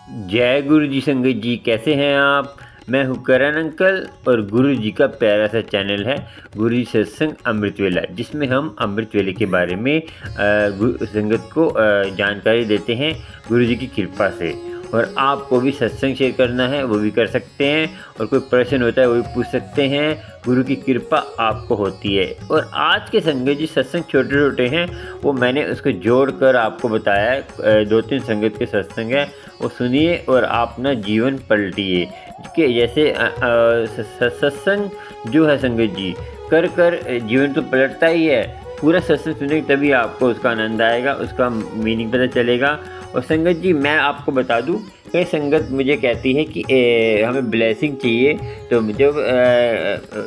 जय गुरु जी संगत जी, कैसे हैं आप। मैं हूँ करण अंकल और गुरु जी का प्यारा सा चैनल है गुरु जी सत्संग अमृत वेला, जिसमें हम अमृत वेले के बारे में संगत को जानकारी देते हैं गुरु जी की कृपा से। और आपको भी सत्संग शेयर करना है वो भी कर सकते हैं, और कोई प्रश्न होता है वो भी पूछ सकते हैं। गुरु की कृपा आपको होती है। और आज के संगत जी सत्संग छोटे छोटे हैं, वो मैंने उसको जोड़कर आपको बताया है। 2-3 संगत के सत्संग है, वो सुनिए और आप ना जीवन पलटिए। कि जैसे सत्संग जो है संगत जी कर कर जीवन तो पलटता ही है। पूरा सत्संग सुनेंगे तभी आपको उसका आनंद आएगा, उसका मीनिंग पता चलेगा। और संगत जी मैं आपको बता दूं, कई संगत मुझे कहती है कि हमें ब्लेसिंग चाहिए, तो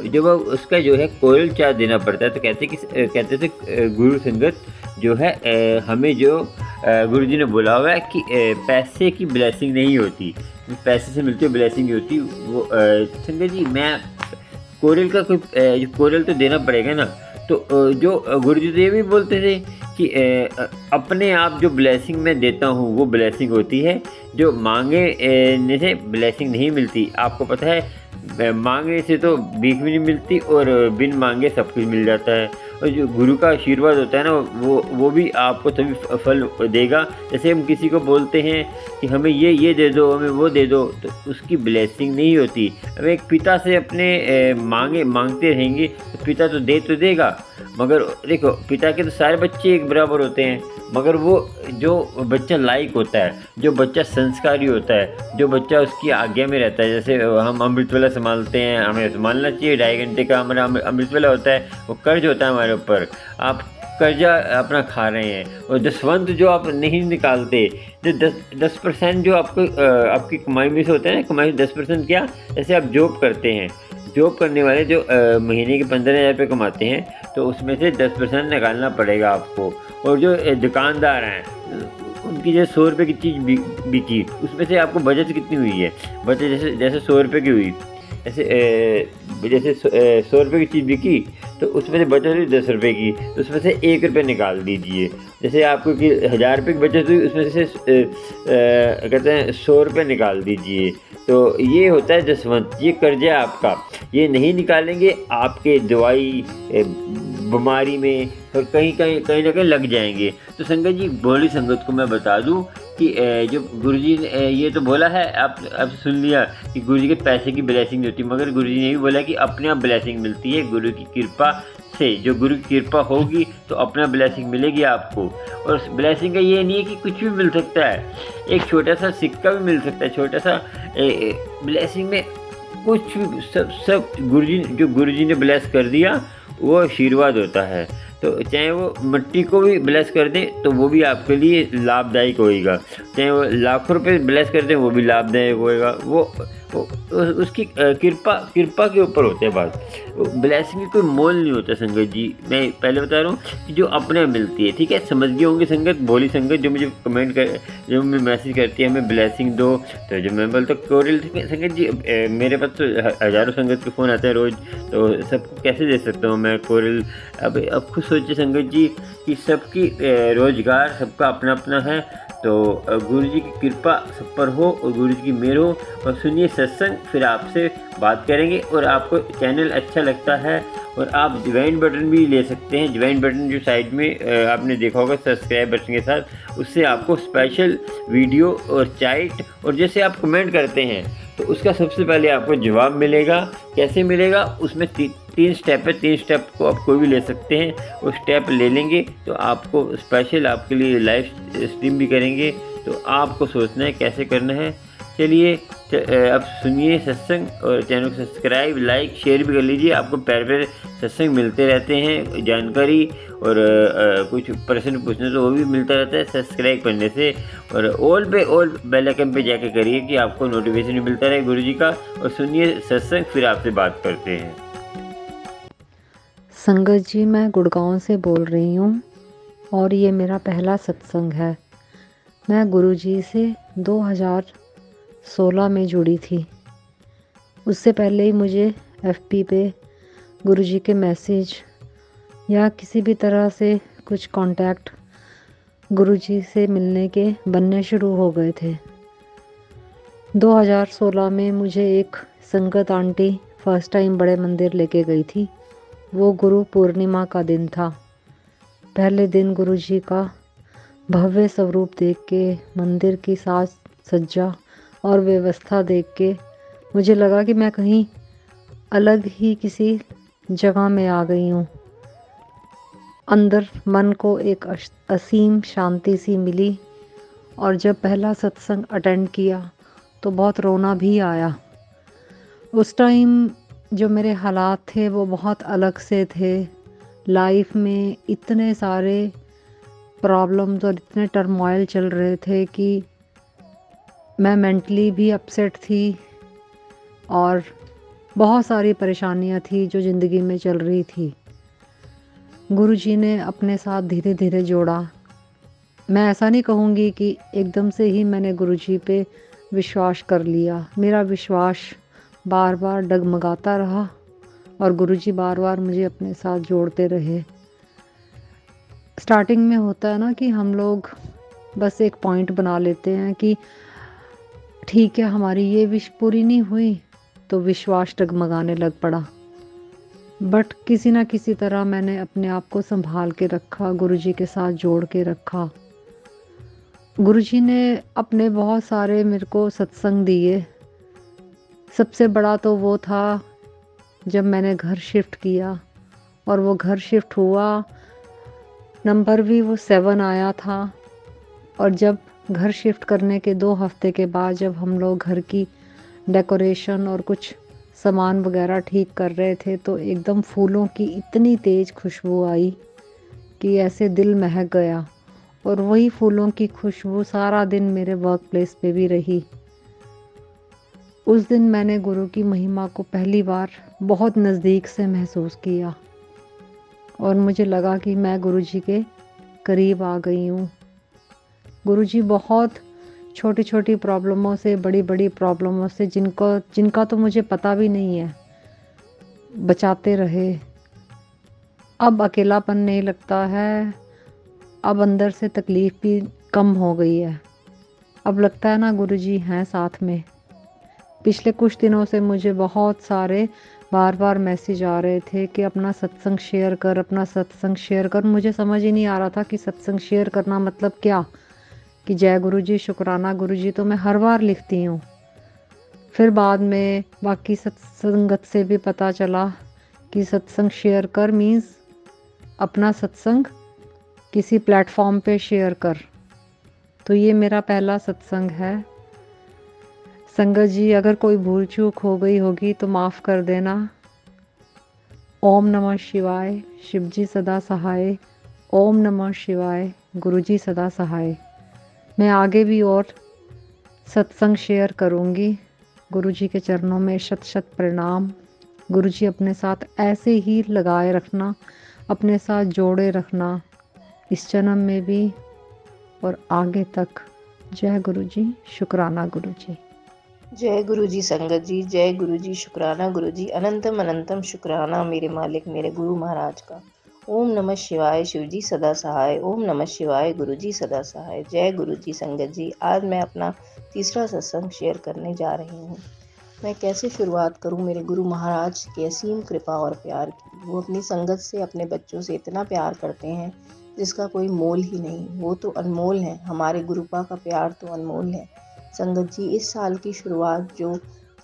जब उसका जो है कोयल चार्ज देना पड़ता है, तो कहते थे गुरु संगत जो है हमें जो गुरु जी ने बोला हुआ है कि पैसे की ब्लेसिंग नहीं होती, पैसे से मिलती है ब्लेसिंग होती वो। संगत जी मैं कोरियल का कोई जो कोरियल तो देना पड़ेगा ना, तो जो गुरु जी तो ये भी बोलते थे कि अपने आप जो ब्लेसिंग मैं देता हूँ वो ब्लेसिंग होती है, जो मांगने से ब्लेसिंग नहीं मिलती। आपको पता है मांगने से तो भीख भी नहीं मिलती, और बिन मांगे सब कुछ मिल जाता है। और जो गुरु का आशीर्वाद होता है ना, वो भी आपको तभी फल देगा। जैसे हम किसी को बोलते हैं कि हमें ये दे दो, हमें वो दे दो, तो उसकी ब्लेसिंग नहीं होती। अब एक पिता से अपने मांगते रहेंगे तो पिता तो देगा, मगर देखो पिता के तो सारे बच्चे एक बराबर होते हैं, मगर वो जो बच्चा लायक होता है, जो बच्चा संस्कारी होता है, जो बच्चा उसकी आज्ञा में रहता है। जैसे हम अमृत वेला संभालते हैं, हमें संभालना चाहिए। 2.5 घंटे का हमारा अमृत वेला होता है, वो कर्ज होता है हमारे ऊपर। आप कर्जा अपना खा रहे हैं, और दसवंत जो आप नहीं निकालते, जो 10% जो आपको आपकी कमाई में से होता है ना, कमाई 10% क्या, जैसे आप जॉब करते हैं, जॉब करने वाले जो महीने के 15,000 रुपये कमाते हैं, तो उसमें से 10% निकालना पड़ेगा आपको। और जो दुकानदार हैं, उनकी जैसे 100 रुपये की चीज़ बिकी, उसमें से आपको बचत कितनी हुई है, बचत जैसे 100 रुपये की हुई, जैसे 100 रुपये की चीज़ बिकी, तो उसमें से बचत हुई 10 रुपये की, तो उसमें से 1 रुपये निकाल दीजिए। जैसे आपको कि 1000 रुपये की बचत हुई, उसमें से कहते हैं 100 रुपये निकाल दीजिए। तो ये होता है दसवंत, ये कर्ज है आपका। ये नहीं निकालेंगे आपके दवाई बीमारी में और कहीं ना कहीं लग जाएंगे। तो संगत जी भोली संगत को मैं बता दूं कि जो गुरुजी ने ये तो बोला है, आप सुन लिया कि गुरुजी के पैसे की ब्लेसिंग होती है, मगर गुरुजी ने भी बोला कि अपने आप ब्लेसिंग मिलती है गुरु की कृपा से। जो गुरु की कृपा होगी तो अपना ब्लेसिंग मिलेगी आपको। और ब्लेसिंग का ये नहीं है कि कुछ भी मिल सकता है, एक छोटा सा सिक्का भी मिल सकता है, छोटा सा ब्लेसिंग में कुछ भी, सब गुरुजी ने ब्लेस कर दिया वो आशीर्वाद होता है। तो चाहे वो मिट्टी को भी ब्लेस कर दें तो वो भी आपके लिए लाभदायक होएगा, चाहे वो लाखों रुपए ब्लेस कर दें वो भी लाभदायक होएगा। वो उसकी कृपा के ऊपर होते हैं बात। ब्लेसिंग की कोई मोल नहीं होता संगत जी, मैं पहले बता रहा हूँ कि जो अपने मिलती है। ठीक है, समझ गए होंगे संगत, भोली संगत जो मुझे कमेंट कर, जो मुझे मैसेज करती है हमें ब्लेसिंग दो, तो जो मैं बोलता कोरियल संगत जी, मेरे पास तो हज़ारों संगत के फ़ोन आते हैं रोज़, तो सबको कैसे दे सकता हूँ मैं कोरियल। अब खुद सोचिए संगत जी कि सबकी रोज़गार सबका अपना अपना है, तो गुरु जी की कृपा सब पर हो और गुरु जी की मेहर हो। और सुनिए सत्संग, फिर आपसे बात करेंगे। और आपको चैनल अच्छा लगता है और आप ज्वाइन बटन भी ले सकते हैं, ज्वाइन बटन जो साइड में आपने देखा होगा सब्सक्राइब बटन के साथ, उससे आपको स्पेशल वीडियो और चैट, और जैसे आप कमेंट करते हैं तो उसका सबसे पहले आपको जवाब मिलेगा। कैसे मिलेगा, उसमें 3 स्टेप है, 3 स्टेप को आप कोई भी ले सकते हैं। वो स्टेप ले लेंगे तो आपको स्पेशल आपके लिए लाइव स्ट्रीम भी करेंगे, तो आपको सोचना है कैसे करना है। चलिए अब सुनिए सत्संग, और चैनल को सब्सक्राइब लाइक शेयर भी कर लीजिए। आपको प्यारे सत्संग मिलते रहते हैं, जानकारी और कुछ प्रश्न पूछने तो वो भी मिलता रहता है सब्सक्राइब करने से। और ऑल बेल आइकन पे जाके करिए कि आपको नोटिफिकेशन मिलता रहे गुरु जी का। और सुनिए सत्संग, फिर आपसे बात करते हैं। संगत जी मैं गुड़गांव से बोल रही हूँ, और ये मेरा पहला सत्संग है। मैं गुरुजी से 2016 में जुड़ी थी। उससे पहले ही मुझे FB पे गुरुजी के मैसेज या किसी भी तरह से कुछ कांटेक्ट गुरुजी से मिलने के बनने शुरू हो गए थे। 2016 में मुझे एक संगत आंटी फर्स्ट टाइम बड़े मंदिर लेके गई थी। वो गुरु पूर्णिमा का दिन था। पहले दिन गुरुजी का भव्य स्वरूप देख के, मंदिर की साज सज्जा और व्यवस्था देख के मुझे लगा कि मैं कहीं अलग ही किसी जगह में आ गई हूँ। अंदर मन को एक असीम शांति सी मिली। और जब पहला सत्संग अटेंड किया तो बहुत रोना भी आया। उस टाइम जो मेरे हालात थे वो बहुत अलग से थे। लाइफ में इतने सारे प्रॉब्लम्स और इतने टर्मोइल चल रहे थे कि मैं मेंटली भी अपसेट थी और बहुत सारी परेशानियां थी जो ज़िंदगी में चल रही थी। गुरुजी ने अपने साथ धीरे धीरे जोड़ा। मैं ऐसा नहीं कहूँगी कि एकदम से ही मैंने गुरुजी पे विश्वास कर लिया। मेरा विश्वास बार बार डगमगाता रहा और गुरुजी बार बार मुझे अपने साथ जोड़ते रहे। स्टार्टिंग में होता है ना कि हम लोग बस एक पॉइंट बना लेते हैं कि ठीक है, हमारी ये विश पूरी नहीं हुई तो विश्वास डगमगाने लग पड़ा। बट किसी ना किसी तरह मैंने अपने आप को संभाल के रखा, गुरुजी के साथ जोड़ के रखा। गुरुजी ने अपने बहुत सारे मेरे को सत्संग दिए। सबसे बड़ा तो वो था जब मैंने घर शिफ्ट किया और वो घर शिफ्ट हुआ, नंबर भी वो 7 आया था। और जब घर शिफ्ट करने के 2 हफ्ते के बाद जब हम लोग घर की डेकोरेशन और कुछ सामान वगैरह ठीक कर रहे थे तो एकदम फूलों की इतनी तेज़ खुशबू आई कि ऐसे दिल महक गया। और वही फूलों की खुशबू सारा दिन मेरे वर्क प्लेस पे भी रही। उस दिन मैंने गुरु की महिमा को पहली बार बहुत नज़दीक से महसूस किया और मुझे लगा कि मैं गुरुजी के करीब आ गई हूँ। गुरुजी बहुत छोटी छोटी प्रॉब्लमों से, बड़ी बड़ी प्रॉब्लमों से, जिनका तो मुझे पता भी नहीं है, बचाते रहे। अब अकेलापन नहीं लगता है। अब अंदर से तकलीफ़ भी कम हो गई है। अब लगता है ना गुरुजी हैं साथ में। पिछले कुछ दिनों से मुझे बहुत सारे बार बार मैसेज आ रहे थे कि अपना सत्संग शेयर कर, अपना सत्संग शेयर कर। मुझे समझ ही नहीं आ रहा था कि सत्संग शेयर करना मतलब क्या। कि जय गुरुजी, शुक्राना गुरुजी तो मैं हर बार लिखती हूँ। फिर बाद में बाकी सत्संगत से भी पता चला कि सत्संग शेयर कर मीन्स अपना सत्संग किसी प्लेटफॉर्म पे शेयर कर। तो ये मेरा पहला सत्संग है। संगत जी, अगर कोई भूल चूक हो गई होगी तो माफ़ कर देना। ओम नमः शिवाय, शिवजी सदा सहाय। ओम नमः शिवाय, गुरुजी सदा सहाय। मैं आगे भी और सत्संग शेयर करूँगी। गुरुजी के चरणों में शत शत प्रणाम। गुरुजी अपने साथ ऐसे ही लगाए रखना, अपने साथ जोड़े रखना, इस जन्म में भी और आगे तक। जय गुरुजी, शुक्राना गुरुजी। जय गुरुजी संगत जी, जय गुरुजी, शुक्राना गुरुजी, अनंतम अनंतम शुक्राना मेरे मालिक मेरे गुरु महाराज का। ओम नमः शिवाय, शिवजी सदा सहाय। ओम नमः शिवाय, गुरुजी सदा सहाय। जय गुरुजी संगत जी। आज मैं अपना तीसरा सत्संग शेयर करने जा रही हूँ। मैं कैसे शुरुआत करूँ मेरे गुरु महाराज की असीम कृपा और प्यार की। वो अपनी संगत से, अपने बच्चों से इतना प्यार करते हैं जिसका कोई मोल ही नहीं। वो तो अनमोल है। हमारे गुरुपा का प्यार तो अनमोल है। संगत जी, इस साल की शुरुआत जो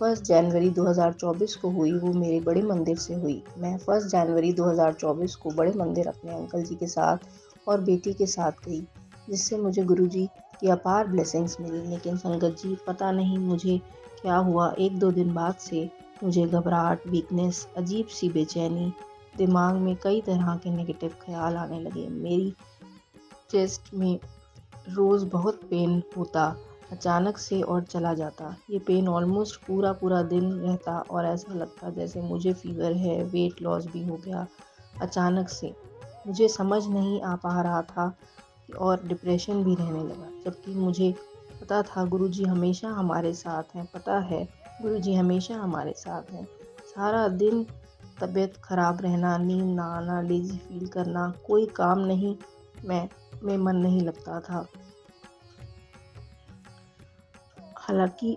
1 जनवरी 2024 को हुई वो मेरे बड़े मंदिर से हुई। मैं 1 जनवरी 2024 को बड़े मंदिर अपने अंकल जी के साथ और बेटी के साथ गई, जिससे मुझे गुरुजी की अपार ब्लेसिंग्स मिली। लेकिन संगत जी, पता नहीं मुझे क्या हुआ, 1-2 दिन बाद से मुझे घबराहट, वीकनेस, अजीब सी बेचैनी, दिमाग में कई तरह के नेगेटिव ख्याल आने लगे। मेरी चेस्ट में रोज़ बहुत पेन होता अचानक से और चला जाता। ये पेन ऑलमोस्ट पूरा दिन रहता और ऐसा लगता जैसे मुझे फीवर है, वेट लॉस भी हो गया अचानक से। मुझे समझ नहीं आ पा रहा था और डिप्रेशन भी रहने लगा, जबकि मुझे पता था गुरुजी हमेशा हमारे साथ हैं। पता है गुरुजी हमेशा हमारे साथ हैं। सारा दिन तबीयत ख़राब रहना, नींद ना आना, लेज़ी फील करना, कोई काम नहीं में मन नहीं लगता था। हालांकि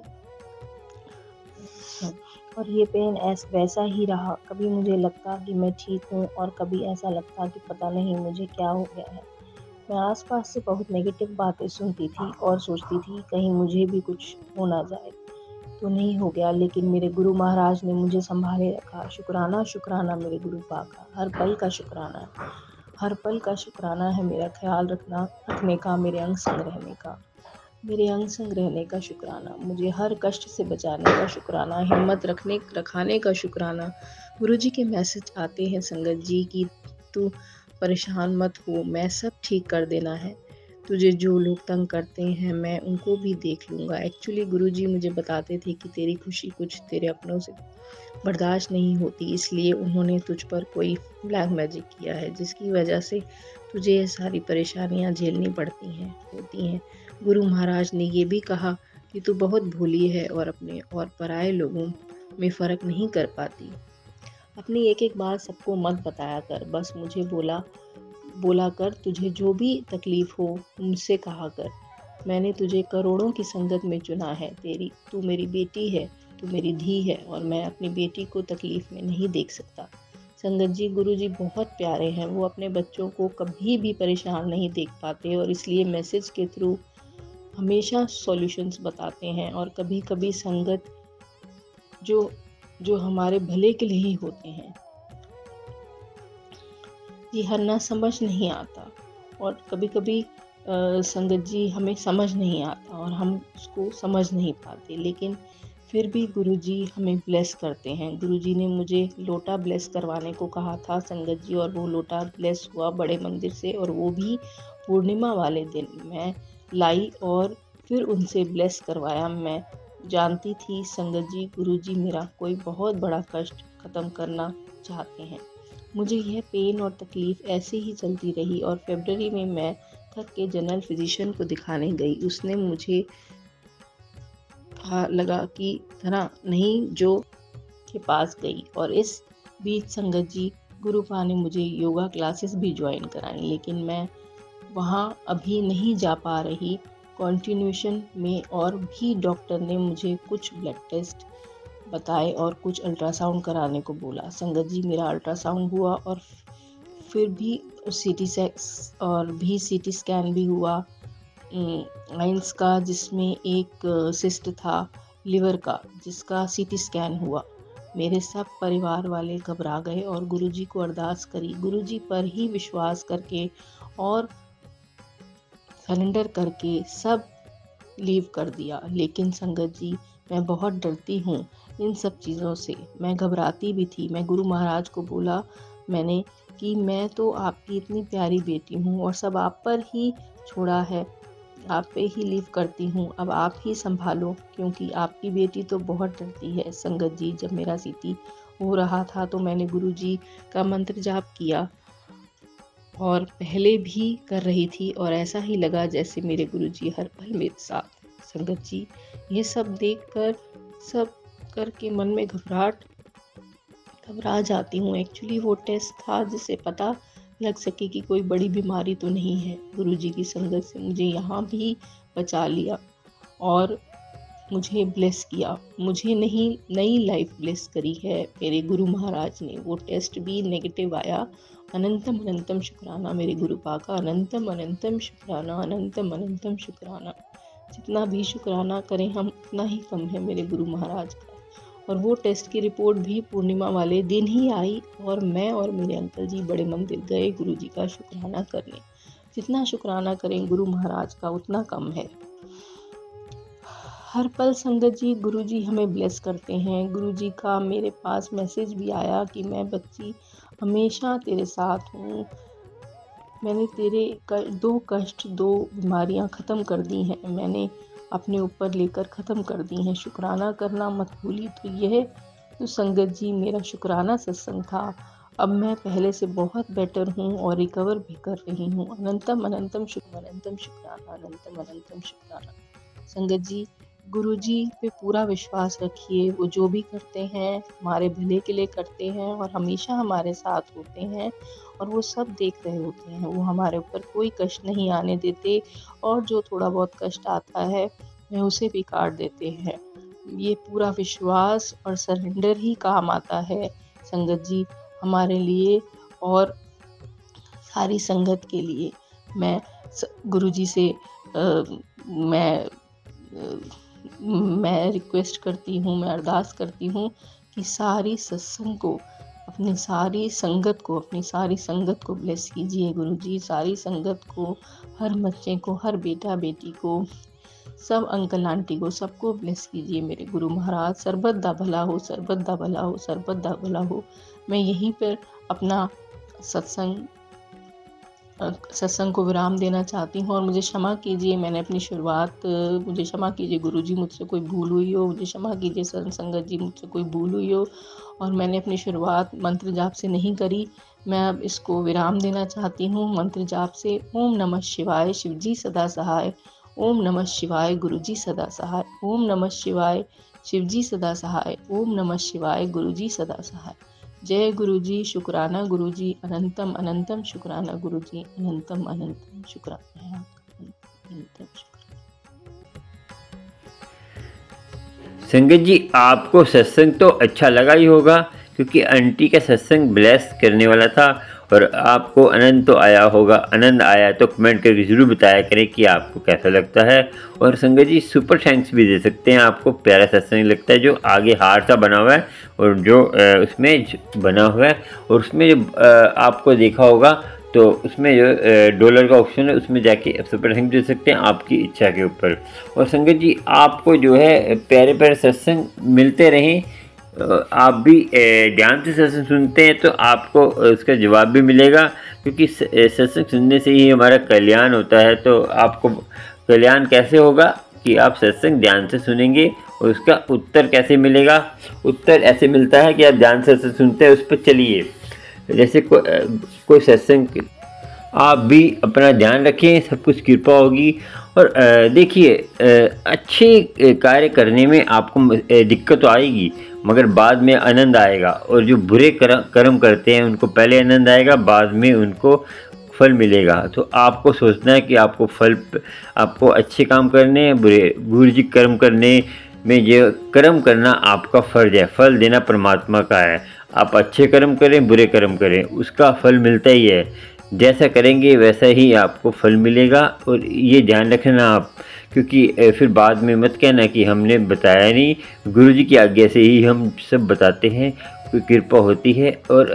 हूँ और ये पेन वैसा ही रहा। कभी मुझे लगता कि मैं ठीक हूँ और कभी ऐसा लगता कि पता नहीं मुझे क्या हो गया है। मैं आसपास से बहुत नेगेटिव बातें सुनती थी और सोचती थी कहीं मुझे भी कुछ हो ना जाए। तो नहीं हो गया, लेकिन मेरे गुरु महाराज ने मुझे संभाले रखा। शुक्राना शुक्राना मेरे गुरु पाका, हर पल का शुक्राना है। हर पल का शुक्राना है मेरा ख्याल रखने का, मेरे अंग संग रहने का। मेरे अंग संग रहने का शुक्राना, मुझे हर कष्ट से बचाने का शुक्राना, हिम्मत रखाने का शुक्राना। गुरुजी के मैसेज आते हैं संगत जी कि तू परेशान मत हो, मैं सब ठीक कर देना है। तुझे जो लोग तंग करते हैं मैं उनको भी देख लूँगा। एक्चुअली गुरुजी मुझे बताते थे कि तेरी खुशी कुछ तेरे अपनों से बर्दाश्त नहीं होती, इसलिए उन्होंने तुझ पर कोई ब्लैक मैजिक किया है, जिसकी वजह से तुझे ये सारी परेशानियाँ झेलनी होती हैं। गुरु महाराज ने ये भी कहा कि तू बहुत भोली है और अपने और पराये लोगों में फ़र्क नहीं कर पाती। अपनी एक-एक बात सबको मत बताया कर, बस मुझे बोला कर। तुझे जो भी तकलीफ़ हो मुझसे कहा कर। मैंने तुझे करोड़ों की संगत में चुना है। तू मेरी बेटी है, तू मेरी धी है और मैं अपनी बेटी को तकलीफ़ में नहीं देख सकता। संगत जी, गुरुजी बहुत प्यारे हैं। वो अपने बच्चों को कभी भी परेशान नहीं देख पाते और इसलिए मैसेज के थ्रू हमेशा सॉल्यूशंस बताते हैं। और कभी-कभी संगत जो जो हमारे भले के लिए ही होते हैं। जी, हर ना समझ नहीं आता और कभी-कभी संगत जी हमें समझ नहीं आता और हम उसको समझ नहीं पाते, लेकिन फिर भी गुरुजी हमें ब्लेस करते हैं। गुरुजी ने मुझे लोटा ब्लेस करवाने को कहा था संगत जी, और वो लोटा ब्लेस हुआ बड़े मंदिर से, और वो भी पूर्णिमा वाले दिन मैं लाई और फिर उनसे ब्लेस करवाया। मैं जानती थी संगत जी, गुरुजी मेरा कोई बहुत बड़ा कष्ट ख़त्म करना चाहते हैं। मुझे यह पेन और तकलीफ़ ऐसे ही चलती रही और फरवरी में मैं थक के जनरल फिजिशियन को दिखाने गई। उसने मुझे लगा कि तरह नहीं जो के पास गई, और इस बीच संगत जी गुरुपा ने मुझे योगा क्लासेस भी ज्वाइन कराई, लेकिन मैं वहाँ अभी नहीं जा पा रही कंटिन्यूएशन में। और भी डॉक्टर ने मुझे कुछ ब्लड टेस्ट बताए और कुछ अल्ट्रासाउंड कराने को बोला। संगत जी मेरा अल्ट्रासाउंड हुआ और फिर भी सीटी स्कैन भी हुआ आइंस का, जिसमें एक सिस्ट था लिवर का, जिसका सीटी स्कैन हुआ। मेरे सब परिवार वाले घबरा गए और गुरुजी को अरदास करी। गुरुजी पर ही विश्वास करके और सरेंडर करके सब लीव कर दिया। लेकिन संगत जी मैं बहुत डरती हूँ इन सब चीज़ों से, मैं घबराती भी थी। मैं गुरु महाराज को बोला मैंने कि मैं तो आपकी इतनी प्यारी बेटी हूँ और सब आप पर ही छोड़ा है, आप पे ही लीव करती हूँ, अब आप ही संभालो, क्योंकि आपकी बेटी तो बहुत डरती है। संगत जी जब मेरा सीटी हो रहा था तो मैंने गुरुजी का मंत्र जाप किया और पहले भी कर रही थी, और ऐसा ही लगा जैसे मेरे गुरुजी हर पल मेरे साथ। संगत जी ये सब देखकर सब करके मन में घबरा जाती हूँ। एक्चुअली वो टेस्ट था जिससे पता लग सके कि कोई बड़ी बीमारी तो नहीं है। गुरुजी की संगत से मुझे यहाँ भी बचा लिया और मुझे ब्लेस किया। मुझे नहीं नई लाइफ ब्लेस करी है मेरे गुरु महाराज ने। वो टेस्ट भी नेगेटिव आया। अनंतम अनंतम शुक्राना मेरे गुरुपा का, अनंतम अनंतम शुक्राना, अनंतम अनंतम शुक्राना। जितना भी शुक्राना करें हम उतना ही कम है मेरे गुरु महाराज का। और वो टेस्ट की रिपोर्ट भी पूर्णिमा वाले दिन ही आई और मैं और मेरे अंकल जी बड़े मंदिर गए गुरुजी का शुक्राना करने। जितना शुक्राना करें गुरु महाराज का उतना कम है। हर पल संगत जी गुरुजी हमें ब्लेस करते हैं। गुरुजी का मेरे पास मैसेज भी आया कि मैं बच्ची हमेशा तेरे साथ हूँ, मैंने तेरे 2 कष्ट 2 बीमारियाँ ख़त्म कर दी हैं, मैंने अपने ऊपर लेकर ख़त्म कर दी हैं। शुक्राना करना मत भूली। तो यह तो संगत जी मेरा शुक्राना सत्संग था। अब मैं पहले से बहुत बेटर हूँ और रिकवर भी कर रही हूँ। अनंतम अनंतम शुक्राना, अनंतम अनंतम शुक्राना। संगत जी गुरुजी पे पूरा विश्वास रखिए। वो जो भी करते हैं हमारे भले के लिए करते हैं और हमेशा हमारे साथ होते हैं, और वो सब देख रहे होते हैं। वो हमारे ऊपर कोई कष्ट नहीं आने देते, और जो थोड़ा बहुत कष्ट आता है वह उसे भी काट देते हैं। ये पूरा विश्वास और सरेंडर ही काम आता है संगत जी हमारे लिए और सारी संगत के लिए। मैं गुरुजी से मैं रिक्वेस्ट करती हूँ, मैं अरदास करती हूँ कि सारी सत्संग को, अपनी सारी संगत को ब्लेस कीजिए गुरुजी। सारी संगत को, हर बच्चे को, हर बेटा बेटी को, सब अंकल आंटी को, सबको ब्लेस कीजिए मेरे गुरु महाराज। सर्वदा भला हो, सर्वदा भला हो, सर्वदा भला हो। मैं यहीं पर अपना सत्संग को विराम देना चाहती हूँ और मुझे क्षमा कीजिए, मैंने अपनी शुरुआत, मुझे क्षमा कीजिए गुरुजी, मुझसे कोई भूल हुई हो, मुझे क्षमा कीजिए संगत जी, मुझसे कोई भूल हुई हो और मैंने अपनी शुरुआत मंत्र जाप से नहीं करी। मैं अब इसको विराम देना चाहती हूँ मंत्र जाप से। ओम नमः शिवाय, शिवजी सदा सहाय। ओम नमः शिवाय, गुरुजी सदा सहाय। ओम नमः शिवाय, शिवजी सदा सहाय। ओम नमः शिवाय, गुरुजी सदा सहाय। जय गुरुजी, शुक्राना गुरुजी, अनंतम अनंतम शुक्राना गुरुजी, अनंतम अनंतम शुक्राना, अनंतम शुक्राना। संगत जी आपको सत्संग तो अच्छा लगा ही होगा, क्योंकि आंटी का सत्संग ब्लेस करने वाला था और आपको आनंद तो आया होगा। आनंद आया तो कमेंट करके ज़रूर बताया करें कि आपको कैसा लगता है। और संगत जी सुपर थैंक्स भी दे सकते हैं, आपको प्यारा सत्संग लगता है। जो आगे हार सा बना हुआ है और जो उसमें बना हुआ है और उसमें जो आपको देखा होगा तो उसमें जो डॉलर का ऑप्शन है उसमें जाके सुपर थैंक्स दे सकते हैं आपकी इच्छा के ऊपर। और संगत जी आपको जो है प्यारे प्यारे सत्संग मिलते रहें, आप भी ध्यान से सत्संग सुनते हैं तो आपको उसका जवाब भी मिलेगा, क्योंकि सत्संग सुनने से ही हमारा कल्याण होता है। तो आपको कल्याण कैसे होगा कि आप सत्संग ध्यान से सुनेंगे और उसका उत्तर कैसे मिलेगा। उत्तर ऐसे मिलता है कि आप ध्यान से सत्संग सुनते हैं, उस पर चलिए। जैसे कोई सत्संग, आप भी अपना ध्यान रखें, सब कुछ कृपा होगी। और देखिए अच्छे कार्य करने में आपको दिक्कत तो आएगी, मगर बाद में आनंद आएगा। और जो बुरे कर्म करते हैं उनको पहले आनंद आएगा, बाद में उनको फल मिलेगा। तो आपको सोचना है कि आपको अच्छे काम करने हैं, बुरे कर्म करने में जो कर्म करना आपका फर्ज है। फल देना परमात्मा का है। आप अच्छे कर्म करें, बुरे कर्म करें, उसका फल मिलता ही है। जैसा करेंगे वैसा ही आपको फल मिलेगा। और ये ध्यान रखना आप, क्योंकि फिर बाद में मत कहना कि हमने बताया नहीं। गुरुजी की आज्ञा से ही हम सब बताते हैं, कोई कृपा होती है। और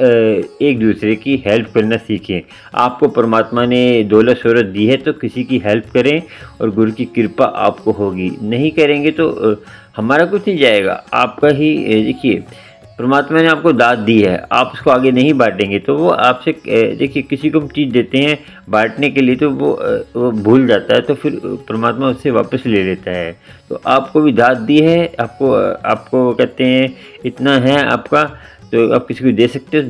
एक दूसरे की हेल्प करना सीखें। आपको परमात्मा ने दौलत शोहरत दी है तो किसी की हेल्प करें और गुरु की कृपा आपको होगी। नहीं करेंगे तो हमारा कुछ नहीं जाएगा, आपका ही। देखिए परमात्मा ने आपको दाद दी है, आप उसको आगे नहीं बांटेंगे तो वो आपसे, देखिए किसी को हम चीज़ देते हैं बांटने के लिए तो वो भूल जाता है, तो फिर परमात्मा उससे वापस ले लेता है। तो आपको भी दाद दी है, आपको कहते हैं इतना है आपका, तो आप किसी को दे सकते हो।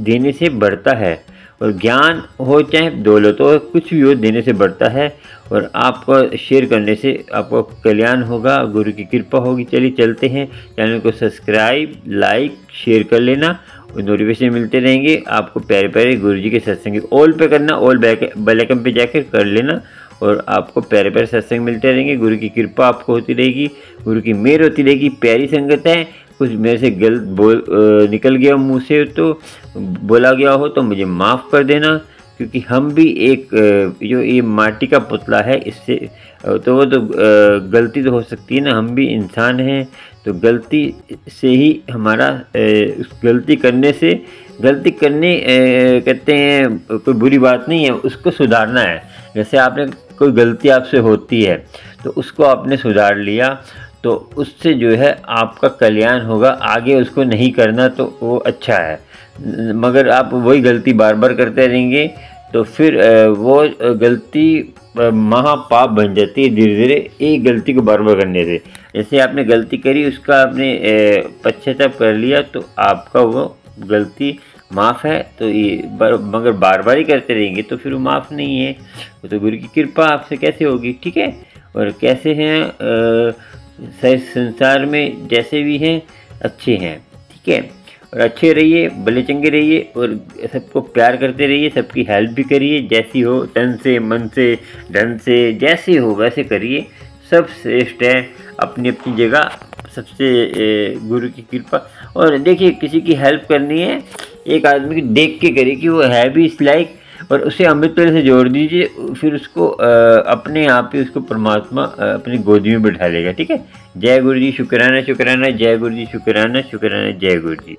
देने से बढ़ता है। और ज्ञान हो चाहे दौलत हो, कुछ भी हो, देने से बढ़ता है। और आपको शेयर करने से आपको कल्याण होगा, गुरु की कृपा होगी। चलिए चलते हैं, चैनल को सब्सक्राइब, लाइक, शेयर कर लेना और नोटिफिकेशन मिलते रहेंगे आपको प्यारे प्यारे गुरु जी के सत्संग। ऑल पे करना, ऑल बेल आइकन पे जाकर कर लेना और आपको प्यारे प्यारे सत्संग मिलते रहेंगे। गुरु की कृपा आपको होती रहेगी, गुरु की मेहर होती रहेगी। प्यारी संगत है, कुछ मेरे से गलत निकल गया मुँह से तो बोला गया हो तो मुझे माफ़ कर देना, क्योंकि हम भी एक जो ये माटी का पुतला है, इससे तो वो तो गलती तो हो सकती है ना। हम भी इंसान हैं, तो गलती से ही हमारा उस गलती करने कहते हैं कोई बुरी बात नहीं है, उसको सुधारना है। जैसे आपने कोई गलती आपसे होती है तो उसको आपने सुधार लिया, तो उससे जो है आपका कल्याण होगा। आगे उसको नहीं करना तो वो अच्छा है, मगर आप वही गलती बार बार करते रहेंगे तो फिर वो गलती महापाप बन जाती है धीरे धीरे, एक गलती को बार बार करने से। जैसे आपने गलती करी, उसका आपने पश्चाताप कर लिया तो आपका वो गलती माफ़ है। तो ये मगर बार बार ही करते रहेंगे तो फिर वो माफ़ नहीं है। तो गुरु की कृपा आपसे कैसे होगी, ठीक है। और कैसे हैं संसार में जैसे भी हैं अच्छे हैं, ठीक है। और अच्छे रहिए, भले चंगे रहिए और सबको प्यार करते रहिए, सबकी हेल्प भी करिए। जैसी हो, तन से, मन से, धन से, जैसे हो वैसे करिए। सब श्रेष्ठ है अपनी अपनी जगह। सबसे गुरु की कृपा। और देखिए, किसी की हेल्प करनी है, एक आदमी की देख के करिए कि वो है भी इस लायक, और उसे अमृत वेले से जोड़ दीजिए, फिर उसको अपने आप ही उसको परमात्मा अपनी गोदी में बिठा लेगा। ठीक है। जय गुरु जी, शुक्राना शुक्राना, जय गुरु जी, शुक्राना शुक्राना, जय गुरु जी।